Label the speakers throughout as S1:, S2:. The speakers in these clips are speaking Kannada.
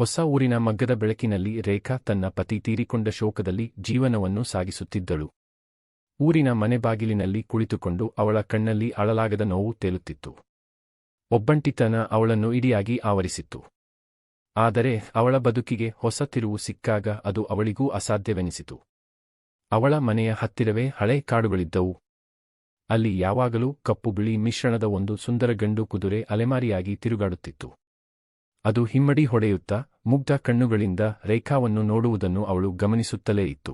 S1: ಹೊಸ ಊರಿನ ಮಗ್ಗದ ಬೆಳಕಿನಲ್ಲಿ ರೇಖಾ ತನ್ನ ಪತಿ ತೀರಿಕೊಂಡ ಶೋಕದಲ್ಲಿ ಜೀವನವನ್ನು ಸಾಗಿಸುತ್ತಿದ್ದಳು. ಊರಿನ ಮನೆ ಬಾಗಿಲಿನಲ್ಲಿ ಕುಳಿತುಕೊಂಡು ಅವಳ ಕಣ್ಣಲ್ಲಿ ಅಳಲಾಗದ ನೋವು ತೇಲುತ್ತಿತ್ತು. ಒಬ್ಬಂಟಿತನ ಅವಳನ್ನು ಇಡಿಯಾಗಿ ಆವರಿಸಿತ್ತು. ಆದರೆ ಅವಳ ಬದುಕಿಗೆ ಹೊಸ ತಿರುವು ಸಿಕ್ಕಾಗ ಅದು ಅವಳಿಗೂ ಅಸಾಧ್ಯವೆನಿಸಿತು. ಅವಳ ಮನೆಯ ಹತ್ತಿರವೇ ಹಳೆ ಕಾಡುಗಳಿದ್ದವು. ಅಲ್ಲಿ ಯಾವಾಗಲೂ ಕಪ್ಪು ಬಿಳಿ ಮಿಶ್ರಣದ ಒಂದು ಸುಂದರ ಗಂಡು ಕುದುರೆ ಅಲೆಮಾರಿಯಾಗಿ ತಿರುಗಾಡುತ್ತಿತ್ತು. ಅದು ಹಿಮ್ಮಡಿ ಹೊಡೆಯುತ್ತಾ ಮುಗ್ಧ ಕಣ್ಣುಗಳಿಂದ ರೇಖಾವನ್ನು ನೋಡುವುದನ್ನು ಅವಳು ಗಮನಿಸುತ್ತಲೇ ಇತ್ತು.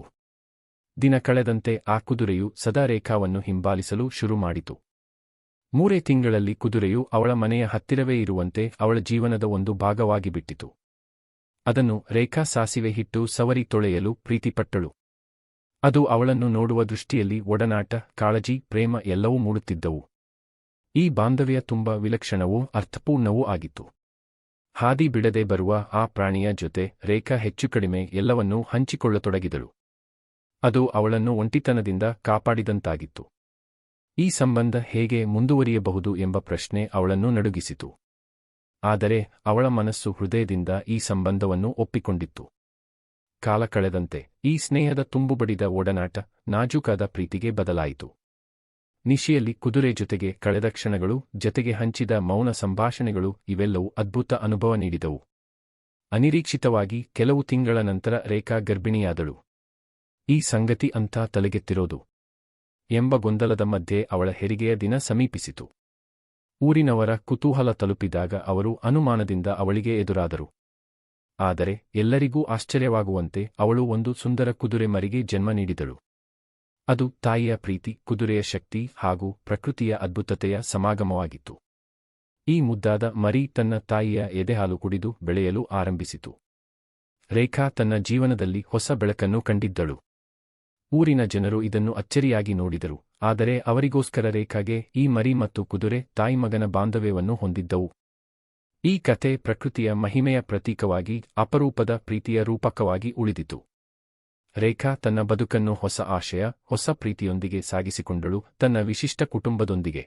S1: ದಿನ ಕಳೆದಂತೆ ಆ ಕುದುರೆಯು ಸದಾ ರೇಖಾವನ್ನು ಹಿಂಬಾಲಿಸಲು ಶುರು ಮಾಡಿತು. 3 ತಿಂಗಳಲ್ಲಿ ಕುದುರೆಯು ಅವಳ ಮನೆಯ ಹತ್ತಿರವೇ ಇರುವಂತೆ ಅವಳ ಜೀವನದ ಒಂದು ಭಾಗವಾಗಿಬಿಟ್ಟಿತು. ಅದನ್ನು ರೇಖಾ ಸಾಸಿವೆ ಹಿಟ್ಟು ಸವರಿ ತೊಳೆಯಲು ಪ್ರೀತಿಪಟ್ಟಳು. ಅದು ಅವಳನ್ನು ನೋಡುವ ದೃಷ್ಟಿಯಲ್ಲಿ ಒಡನಾಟ, ಕಾಳಜಿ, ಪ್ರೇಮ ಎಲ್ಲವೂ ಮೂಡುತ್ತಿದ್ದವು. ಈ ಬಾಂಧವ್ಯ ತುಂಬ ವಿಲಕ್ಷಣವೂ ಅರ್ಥಪೂರ್ಣವೂ ಆಗಿತ್ತು. ಹಾದಿ ಬಿಡದೆ ಬರುವ ಆ ಪ್ರಾಣಿಯ ಜೊತೆ ರೇಖಾ ಹೆಚ್ಚುಕಡಿಮೆ ಎಲ್ಲವನ್ನೂ ಹಂಚಿಕೊಳ್ಳತೊಡಗಿದಳು. ಅದು ಅವಳನ್ನು ಒಂಟಿತನದಿಂದ ಕಾಪಾಡಿದಂತಾಗಿತ್ತು. ಈ ಸಂಬಂಧ ಹೇಗೆ ಮುಂದುವರಿಯಬಹುದು ಎಂಬ ಪ್ರಶ್ನೆ ಅವಳನ್ನು ನಡುಗಿಸಿತು. ಆದರೆ ಅವಳ ಮನಸ್ಸು ಹೃದಯದಿಂದ ಈ ಸಂಬಂಧವನ್ನು ಒಪ್ಪಿಕೊಂಡಿತ್ತು. ಕಾಲ ಕಳೆದಂತೆ ಈ ಸ್ನೇಹದ ತುಂಬುಬಡಿದ ಒಡನಾಟ ನಾಜೂಕಾದ ಪ್ರೀತಿಗೆ ಬದಲಾಯಿತು. ನಿಶಿಯಲ್ಲಿ ಕುದುರೆ ಜೊತೆಗೆ ಕಳೆದ ಕ್ಷಣಗಳು, ಜತೆಗೆ ಹಂಚಿದ ಮೌನ ಸಂಭಾಷಣೆಗಳು ಇವೆಲ್ಲವೂ ಅದ್ಭುತ ಅನುಭವ ನೀಡಿದವು. ಅನಿರೀಕ್ಷಿತವಾಗಿ ಕೆಲವು ತಿಂಗಳ ನಂತರ ರೇಖಾ ಗರ್ಭಿಣಿಯಾದಳು. ಈ ಸಂಗತಿ ಅಂಥ ತಲೆಗೆತ್ತಿರೋದು ಎಂಬ ಗೊಂದಲದ ಮಧ್ಯೆ ಅವಳ ಹೆರಿಗೆಯ ದಿನ ಸಮೀಪಿಸಿತು. ಊರಿನವರ ಕುತೂಹಲ ತಲುಪಿದಾಗ ಅವರು ಅನುಮಾನದಿಂದ ಅವಳಿಗೆ ಎದುರಾದರು. ಆದರೆ ಎಲ್ಲರಿಗೂ ಆಶ್ಚರ್ಯವಾಗುವಂತೆ ಅವಳು ಒಂದು ಸುಂದರ ಕುದುರೆ ಮರಿಗೆ ಜನ್ಮ ನೀಡಿದಳು. ಅದು ತಾಯಿಯ ಪ್ರೀತಿ, ಕುದುರೆಯ ಶಕ್ತಿ ಹಾಗೂ ಪ್ರಕೃತಿಯ ಅದ್ಭುತತೆಯ ಸಮಾಗಮವಾಗಿತ್ತು. ಈ ಮುದ್ದಾದ ಮರಿ ತನ್ನ ತಾಯಿಯ ಎದೆಹಾಲು ಕುಡಿದು ಬೆಳೆಯಲು ಆರಂಭಿಸಿತು. ರೇಖಾ ತನ್ನ ಜೀವನದಲ್ಲಿ ಹೊಸ ಬೆಳಕನ್ನು ಕಂಡಿದ್ದಳು. ಊರಿನ ಜನರು ಇದನ್ನು ಅಚ್ಚರಿಯಾಗಿ ನೋಡಿದರು. ಆದರೆ ಅವರಿಗೋಸ್ಕರ ರೇಖಾಗೆ ಈ ಮರಿ ಮತ್ತು ಕುದುರೆ ತಾಯಿಮಗನ ಬಾಂಧವ್ಯವನ್ನು ಹೊಂದಿದ್ದವು. ಈ ಕಥೆ ಪ್ರಕೃತಿಯ ಮಹಿಮೆಯ ಪ್ರತೀಕವಾಗಿ, ಅಪರೂಪದ ಪ್ರೀತಿಯ ರೂಪಕವಾಗಿ ಉಳಿದಿತು. ರೇಖಾ ತನ್ನ ಬದುಕನ್ನು ಹೊಸ ಆಶಯ, ಹೊಸ ಪ್ರೀತಿಯೊಂದಿಗೆ ಸಾಗಿಸಿಕೊಂಡಳು, ತನ್ನ ವಿಶಿಷ್ಟ ಕುಟುಂಬದೊಂದಿಗೆ.